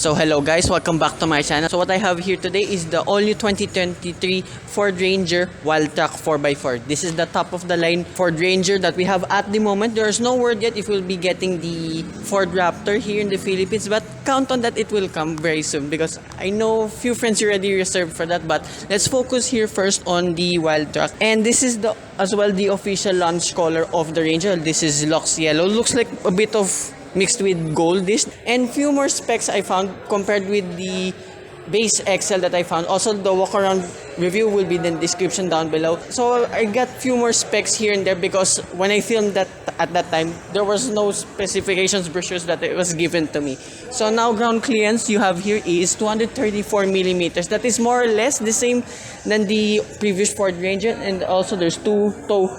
So hello guys, welcome back to my channel. So what I have here today is the all-new 2023 Ford Ranger Wildtrak 4x4. This is the top of the line Ford Ranger that we have at the moment. There's no word yet if we'll be getting the Ford Raptor here in the Philippines, but count on that it will come very soon because I know few friends already reserved for that. But let's focus here first on the Wildtrak. And this is as well the official launch color of the Ranger. This is Lux Yellow. Looks like a bit of mixed with goldish, and few more specs I found compared with the base XL that I found. Also, the walk-around review will be in the description down below. So I got few more specs here and there because when I filmed that at that time, there was no specifications brochures that it was given to me. So now ground clearance you have here is 234 millimeters. That is more or less the same than the previous Ford Ranger, and also there's two tow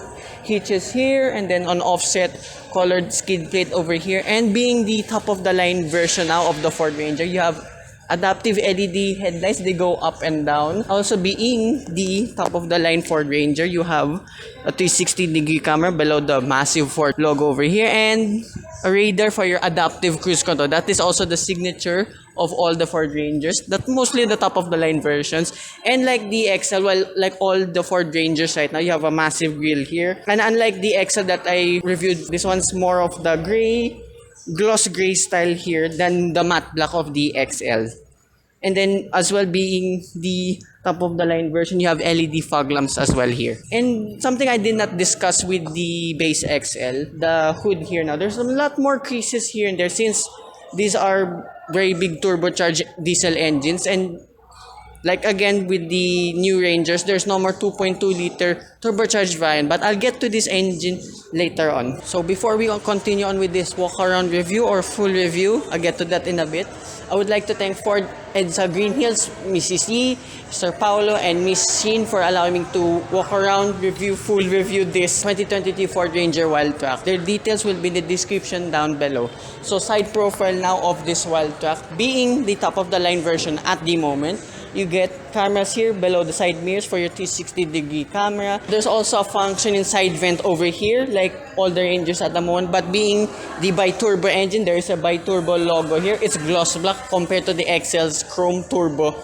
hitches here, and then on offset colored skid plate over here. And being the top of the line version now of the Ford Ranger, you have adaptive LED headlights. They go up and down. Also being the top of the line Ford Ranger, you have a 360-degree camera below the massive Ford logo over here, and a radar for your adaptive cruise control. That is also the signature of all the Ford Rangers, that mostly the top of the line versions. And like the XL, well, like all the Ford Rangers right now, you have a massive grille here. And unlike the XL that I reviewed, this one's more of the gray, gloss gray style here than the matte black of the XL. And then as well, being the top of the line version, you have LED fog lamps as well here. And something I did not discuss with the base XL, the hood here now, there's a lot more creases here and there since these are very big turbocharged diesel engines. And like again with the new Rangers, there's no more 2.2 liter turbocharged variant, but I'll get to this engine later on. So before we continue on with this walk around review or full review, I'll get to that in a bit. I would like to thank Ford EDSA Green Hills, Mrs. Yi, Sir Paulo, and Miss Sheen for allowing me to walk around, full review this 2023 Ford Ranger Wildtrak. Their details will be in the description down below. So side profile now of this Wildtrak, being the top of the line version at the moment, you get cameras here below the side mirrors for your 360-degree camera. There's also a function in side vent over here, like all the Rangers at the moment. But being the bi-turbo engine, there is a bi-turbo logo here. It's gloss black compared to the XL's chrome turbo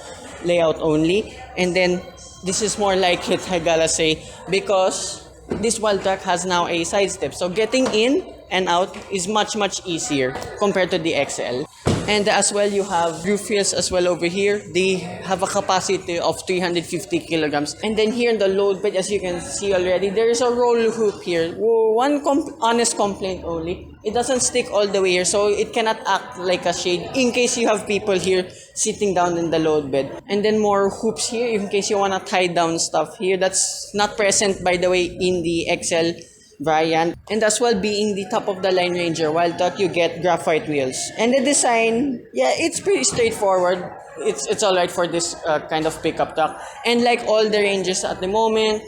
layout only. And then this is more like it, I gotta say, because this Wildtrak has now a side step. So getting in and out is much easier compared to the XL. And as well, you have roof rails as well over here. They have a capacity of 350 kilograms. And then here in the load bed, as you can see already, there is a roll hoop here. One honest complaint only, it doesn't stick all the way here, so it cannot act like a shade in case you have people here sitting down in the load bed. And then more hoops here in case you want to tie down stuff here. That's not present, by the way, in the XL variant. And as well, being the top of the line Ranger Wildtrak, you get graphite wheels. And the design, yeah, it's pretty straightforward. It's alright for this kind of pickup truck. And like all the Rangers at the moment,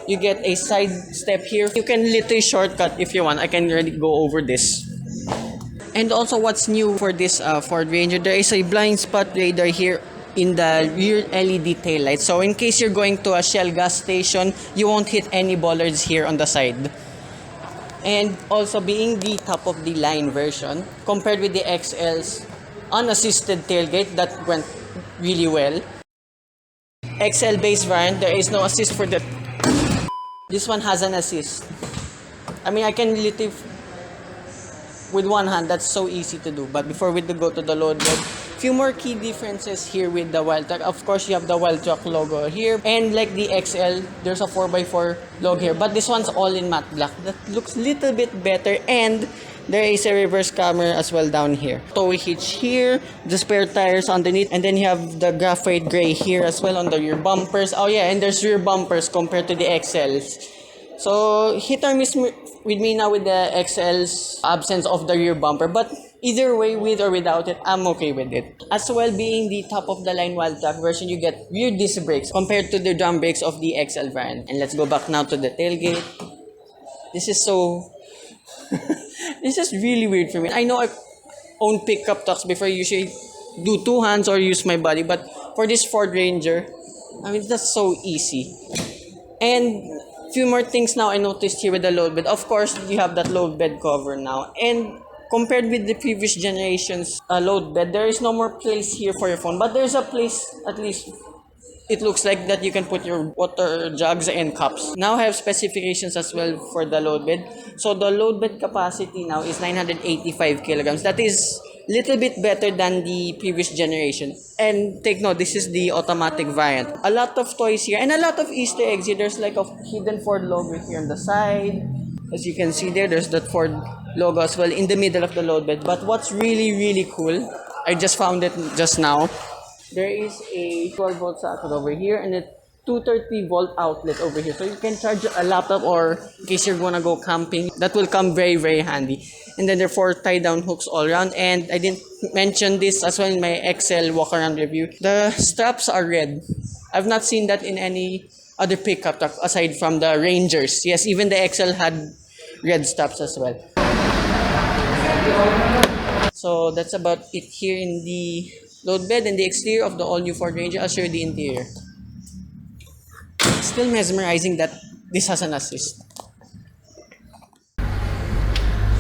you get a side step here. You can literally shortcut if you want. I can already go over this. And also, what's new for this Ford Ranger, there is a blind spot radar here in the rear LED taillight. So in case you're going to a Shell gas station, you won't hit any bollards here on the side. And also, being the top of the line version, compared with the XL's unassisted tailgate that went really well. XL base variant, there is no assist for the. This one has an assist. I mean, I can literally with one hand, that's so easy to do. But before we go to the load bed, few more key differences here with the Wildtrak. Of course, you have the Wildtrak logo here, and like the XL, there's a 4x4 logo here, but this one's all in matte black. That looks a little bit better, and there is a reverse camera as well down here. Tow hitch here, the spare tires underneath, and then you have the graphite gray here as well on the rear bumpers. Oh yeah, and there's rear bumpers compared to the XLs. So hit or miss with me now with the XL's absence of the rear bumper, but either way, with or without it, I'm okay with it. As well, being the top of the line Wildtrak version, you get rear disc brakes compared to the drum brakes of the XL variant. And let's go back now to the tailgate. This is so this is really weird for me. I know I've owned pickup trucks before. I usually do two hands or use my body, but for this Ford Ranger, I mean, that's so easy. And few more things now I noticed here with the load bed. Of course, you have that load bed cover now. And compared with the previous generation's load bed, there is no more place here for your phone, but there's a place, at least it looks like, that you can put your water jugs and cups. Now I have specifications as well for the load bed. So the load bed capacity now is 985 kilograms. That is little bit better than the previous generation. And take note, this is the automatic variant. A lot of toys here and a lot of Easter eggs here. There's like a hidden Ford logo here on the side. As you can see there's that Ford logo as well in the middle of the load bed. But what's really cool, I just found it just now. There is a 12 volt socket over here and a 230 volt outlet over here. So you can charge a laptop, or in case you're gonna go camping, that will come very handy. And then there are 4 tie down hooks all around. And I didn't mention this as well in my XL walk-around review. The straps are red. I've not seen that in any other pickup truck aside from the Rangers. Yes, even the XL had red straps as well. So that's about it here in the load bed and the exterior of the all-new Ford Ranger. I'll show you the interior. Still mesmerizing that this has an assist.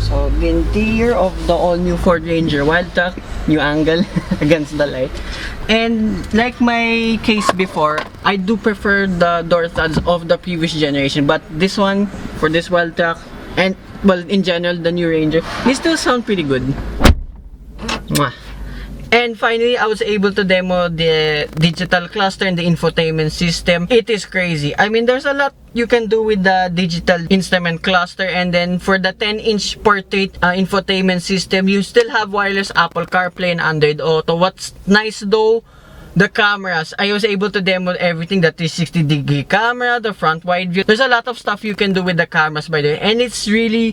So the interior of the all-new Ford Ranger Wildtrak, new angle against the light. And like my case before, I do prefer the door studs of the previous generation. But this one, for this Wildtrak, and well in general the new Ranger, they still sound pretty good. Mwah. And finally, I was able to demo the digital cluster and the infotainment system. It is crazy. I mean, there's a lot you can do with the digital instrument cluster, and then for the 10-inch portrait infotainment system, you still have wireless Apple CarPlay and Android Auto. What's nice though, the cameras. I was able to demo everything, the 360-degree camera, the front wide view. There's a lot of stuff you can do with the cameras, by the way, and it's really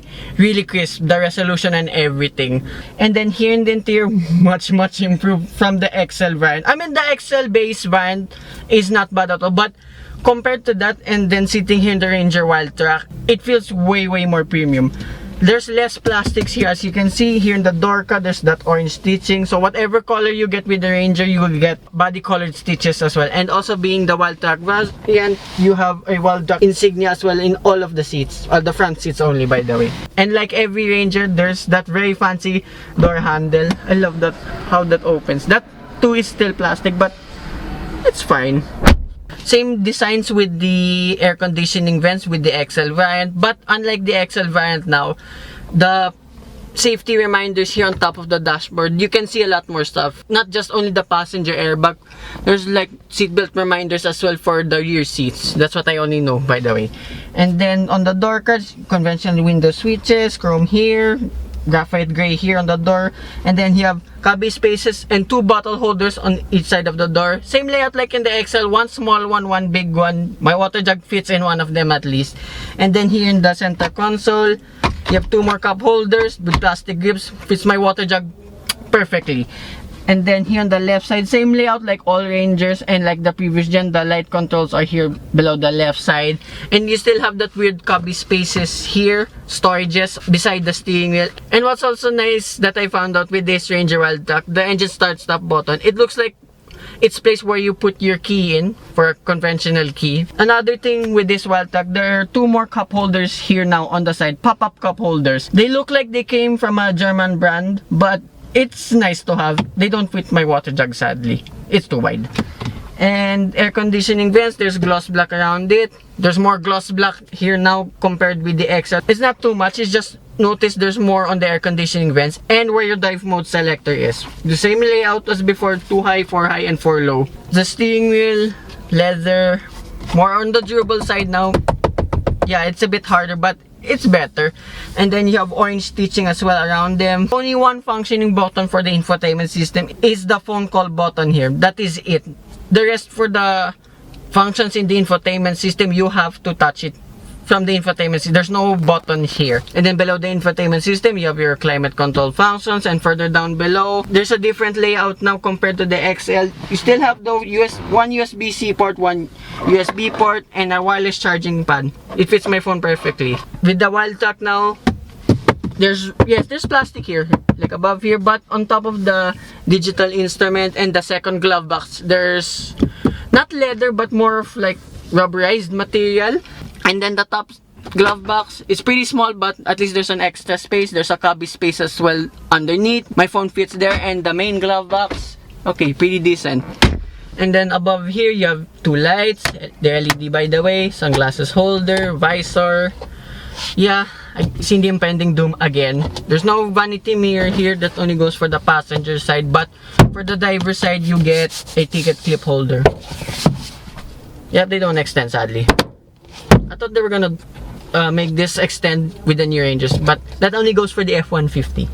crisp, the resolution and everything. And then here in the interior, much improved from the XL variant. I mean, the XL base variant is not bad at all, but compared to that, and then sitting here in the Ranger Wildtrak, it feels way more premium. There's less plastics here. As you can see here in the door cut, there's that orange stitching. So whatever color you get with the Ranger, you will get body colored stitches as well. And also being the Wildtrak variant, you have a Wildtrak insignia as well in all of the seats. The front seats only, by the way. And like every Ranger, there's that very fancy door handle. I love that, how that opens. That too is still plastic, but it's fine. Same designs with the air conditioning vents with the XL variant, but unlike the XL variant now, the safety reminders here on top of the dashboard, you can see a lot more stuff. Not just only the passenger airbag, there's like seatbelt reminders as well for the rear seats. That's what I only know, by the way. And then on the door cards, conventional window switches, chrome here, graphite gray here on the door, and then you have cubby spaces and 2 bottle holders on each side of the door. Same layout like in the XL, one small one, one big one. My water jug fits in one of them at least. And then here in the center console, you have 2 more cup holders with plastic grips. Fits my water jug perfectly. And then here on the left side, same layout like all Rangers, and like the previous gen, the light controls are here below the left side. And you still have that weird cubby spaces here, storages beside the steering wheel. And what's also nice that I found out with this Ranger Wildtrak, the engine start stop button, it looks like it's placed where you put your key in for a conventional key. Another thing with this Wildtrak, there are 2 more cup holders here now on the side, pop-up cup holders. They look like they came from a German brand, but it's nice to have. They don't fit my water jug, sadly. It's too wide. And air conditioning vents, there's gloss black around it. There's more gloss black here now compared with the XL. It's not too much, it's just notice there's more on the air conditioning vents and where your drive mode selector is. The same layout as before, 2 high, 4 high, and 4 low. The steering wheel, leather, more on the durable side now. Yeah, it's a bit harder, but it's better. And then you have orange stitching as well around them. Only one functioning button for the infotainment system is the phone call button here. That is it. The rest for the functions in the infotainment system, you have to touch it from the infotainment system. There's no button here. And then below the infotainment system, you have your climate control functions, and further down below, there's a different layout now compared to the XL. You still have the one USB-C port, one USB port, and a wireless charging pad. It fits my phone perfectly. With the Wildtrak now, there's plastic here, like above here, but on top of the digital instrument and the second glove box, there's not leather but more of like rubberized material. And then the top glove box. It's pretty small, but at least there's an extra space. There's a cubby space as well underneath. My phone fits there, and the main glove box, okay, pretty decent. And then above here, you have two lights. The LED, by the way, sunglasses holder, visor. Yeah, it's the impending doom again. There's no vanity mirror here. That only goes for the passenger side, but for the driver side, you get a ticket clip holder. Yep, they don't extend, sadly. I thought they were gonna make this extend with the new Rangers, but that only goes for the F-150.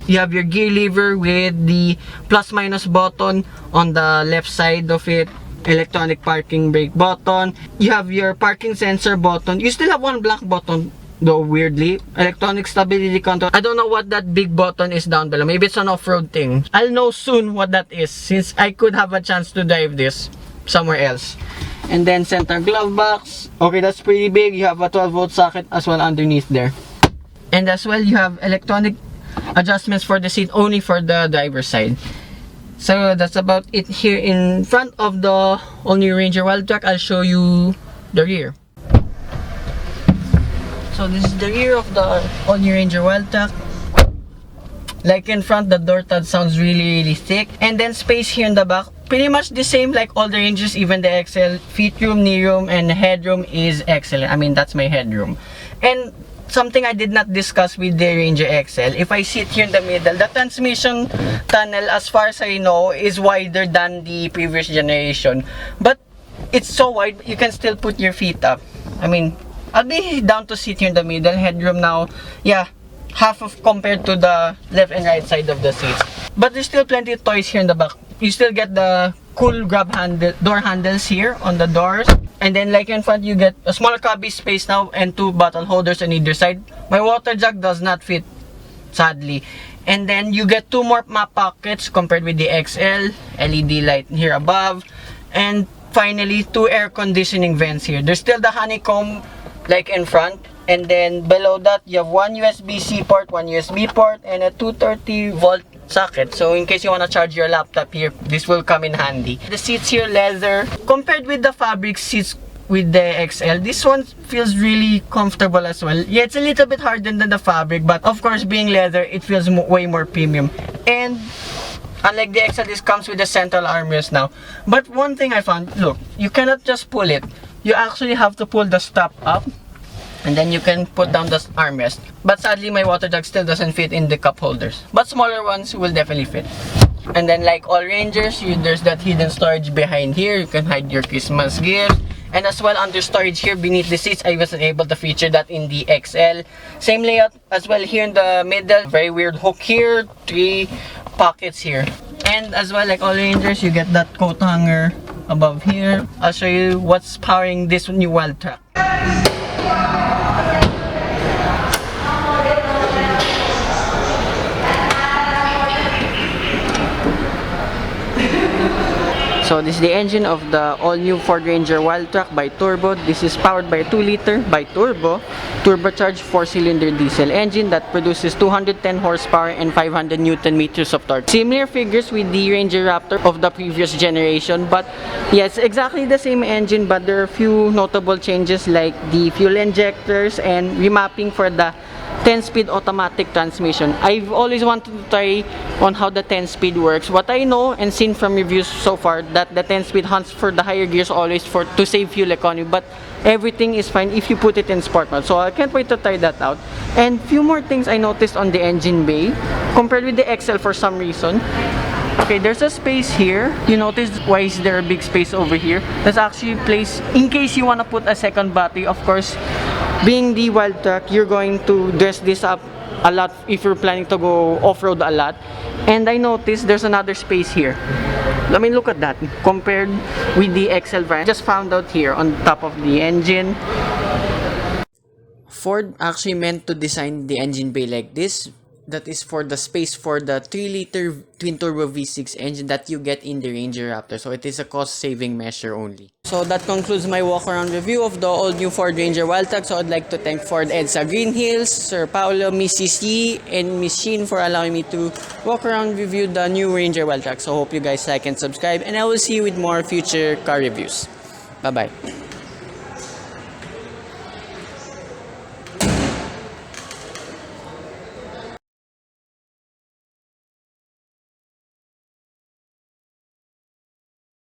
You have your gear lever with the plus minus button on the left side of it, electronic parking brake button. You have your parking sensor button. You still have one black button though, weirdly. Electronic stability control. I don't know what that big button is down below. Maybe it's an off-road thing. I'll know soon what that is, since I could have a chance to drive this somewhere else. And then center glove box. Okay, that's pretty big. You have a 12-volt socket as well underneath there. And as well, you have electronic adjustments for the seat, only for the driver's side. So that's about it here in front of the all-new Ranger Wildtrak. I'll show you the rear. So this is the rear of the all-new Ranger Wildtrak. Like in front, the door tab sounds really thick. And then space here in the back, pretty much the same like all the Rangers, even the XL. Feet room, knee room, and headroom is excellent. I mean, that's my headroom. And something I did not discuss with the Ranger XL, if I sit here in the middle, the transmission tunnel, as far as I know, is wider than the previous generation. But it's so wide, you can still put your feet up. I mean, I'll be down to sit here in the middle. Headroom now, yeah, half of compared to the left and right side of the seats. But there's still plenty of toys here in the back. You still get the cool grab handle, door handles here on the doors. And then like in front, you get a smaller cubby space now and two bottle holders on either side. My water jug does not fit, sadly. And then you get two more map pockets compared with the XL. LED light here above. And finally, two air conditioning vents here. There's still the honeycomb like in front. And then below that, you have one USB-C port, one USB port, and a 230-volt socket. So in case you want to charge your laptop here, this will come in handy. The seats here, leather. Compared with the fabric seats with the XL, this one feels really comfortable as well. Yeah, it's a little bit harder than the fabric, but of course, being leather, it feels way more premium. And unlike the XL, this comes with a central armrest now. But one thing I found, look, you cannot just pull it. You actually have to pull the strap up, and then you can put down the armrest. But sadly, my water jug still doesn't fit in the cup holders. But smaller ones will definitely fit. And then like all Rangers, there's that hidden storage behind here. You can hide your Christmas gifts. And as well, under storage here beneath the seats, I wasn't able to feature that in the XL. Same layout as well here in the middle. Very weird hook here. 3 pockets here. And as well, like all Rangers, you get that coat hanger above here. I'll show you what's powering this new Wildtrak. So this is the engine of the all-new Ford Ranger Wildtrak by Turbo. This is powered by a 2-liter by Turbo, turbocharged 4-cylinder diesel engine that produces 210 horsepower and 500 Newton meters of torque. Similar figures with the Ranger Raptor of the previous generation, but yes, exactly the same engine, but there are a few notable changes like the fuel injectors and remapping for the 10-speed automatic transmission. I've always wanted to try on how the 10-speed works. What I know and seen from reviews so far, that the 10-speed hunts for the higher gears always to save fuel economy, but everything is fine if you put it in sport mode. So I can't wait to try that out. And few more things I noticed on the engine bay compared with the XL for some reason. Okay, there's a space here. You notice why is there a big space over here? That's actually a place in case you want to put a second battery. Of course, being the Wildtrak, you're going to dress this up a lot if you're planning to go off-road a lot. And I noticed there's another space here. I mean, look at that. Compared with the XL variant, just found out here on top of the engine. Ford actually meant to design the engine bay like this. That is for the space for the 3-liter twin-turbo V6 engine that you get in the Ranger Raptor. So it is a cost-saving measure only. So that concludes my walk-around review of the all-new Ford Ranger Wildtrak. So I'd like to thank Ford EDSA Green Hills, Sir Paulo, Mrs. Yi, and Miss Shin for allowing me to walk around review the new Ranger Wildtrak. So hope you guys like and subscribe. And I will see you with more future car reviews. Bye-bye.